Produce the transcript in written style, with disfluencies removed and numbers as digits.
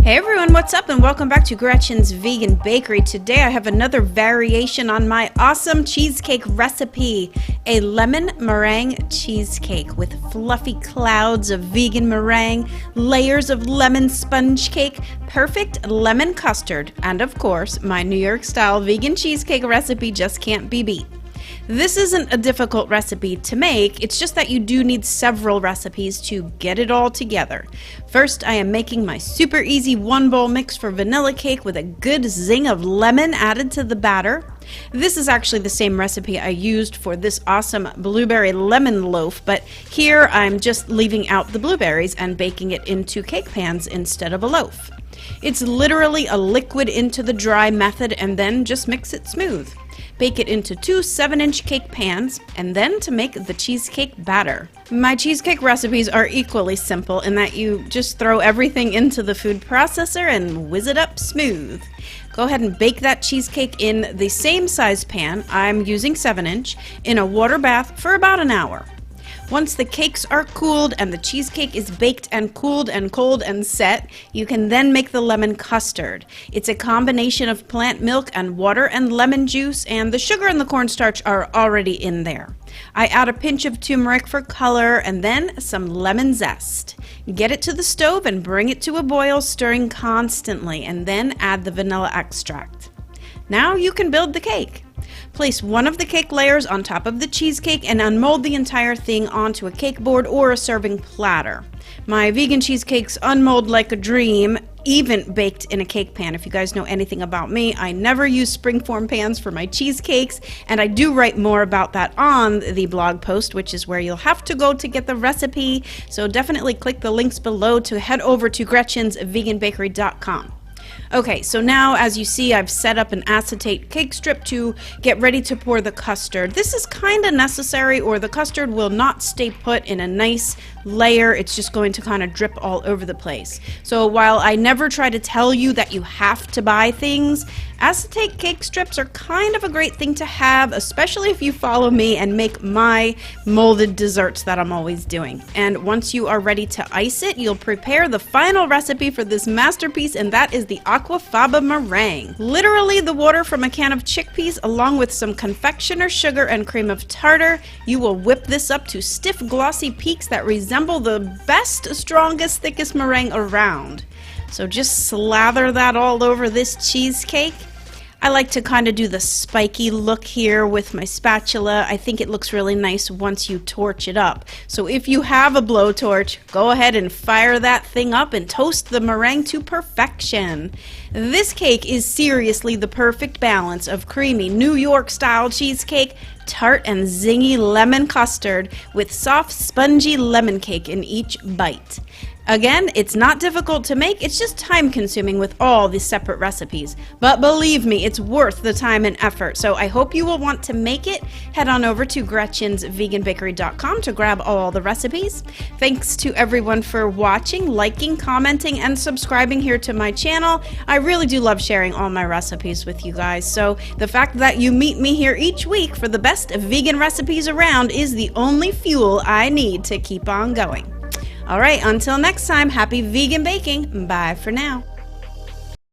Hey everyone, what's up and welcome back to Gretchen's Vegan Bakery. Today I have another variation on my awesome cheesecake recipe, a lemon meringue cheesecake with fluffy clouds of vegan meringue, layers of lemon sponge cake, perfect lemon custard, and of course, my New York style vegan cheesecake recipe just can't be beat. This isn't a difficult recipe to make, it's just that you do need several recipes to get it all together. First, I am making my super easy one bowl mix for vanilla cake with a good zing of lemon added to the batter. This is actually the same recipe I used for this awesome blueberry lemon loaf, but here I'm just leaving out the blueberries and baking it into cake pans instead of a loaf. It's literally a liquid into the dry method and then just mix it smooth. Bake it into two 7-inch cake pans, and then to make the cheesecake batter. My cheesecake recipes are equally simple in that you just throw everything into the food processor and whiz it up smooth. Go ahead and bake that cheesecake in the same size pan, I'm using 7-inch, in a water bath for about an hour. Once the cakes are cooled and the cheesecake is baked and cooled and cold and set, you can then make the lemon custard. It's a combination of plant milk and water and lemon juice, and the sugar and the cornstarch are already in there. I add a pinch of turmeric for color and then some lemon zest. Get it to the stove and bring it to a boil, stirring constantly, and then add the vanilla extract. Now you can build the cake. Place one of the cake layers on top of the cheesecake and unmold the entire thing onto a cake board or a serving platter. My vegan cheesecakes unmold like a dream, even baked in a cake pan. If you guys know anything about me, I never use springform pans for my cheesecakes, and I do write more about that on the blog post, which is where you'll have to go to get the recipe. So definitely click the links below to head over to gretchensveganbakery.com. Okay, so now as you see, I've set up an acetate cake strip to get ready to pour the custard. This is kind of necessary or the custard will not stay put in a nice layer. It's just going to kind of drip all over the place. So while I never try to tell you that you have to buy things, acetate cake strips are kind of a great thing to have, especially if you follow me and make my molded desserts that I'm always doing. And once you are ready to ice it, you'll prepare the final recipe for this masterpiece, and that is the aquafaba meringue. Literally the water from a can of chickpeas along with some confectioner sugar and cream of tartar. You will whip this up to stiff glossy peaks that resemble the best, strongest, thickest meringue around. So just slather that all over this cheesecake. I like to kind of do the spiky look here with my spatula. I think it looks really nice once you torch it up. So if you have a blowtorch, go ahead and fire that thing up and toast the meringue to perfection. This cake is seriously the perfect balance of creamy New York style cheesecake, tart and zingy lemon custard with soft spongy lemon cake in each bite. Again, it's not difficult to make, it's just time consuming with all these separate recipes. But believe me, it's worth the time and effort, so I hope you will want to make it. Head on over to gretchensveganbakery.com to grab all the recipes. Thanks to everyone for watching, liking, commenting, and subscribing here to my channel. I really do love sharing all my recipes with you guys, so the fact that you meet me here each week for the best vegan recipes around is the only fuel I need to keep on going. Alright, until next time, happy vegan baking. Bye for now.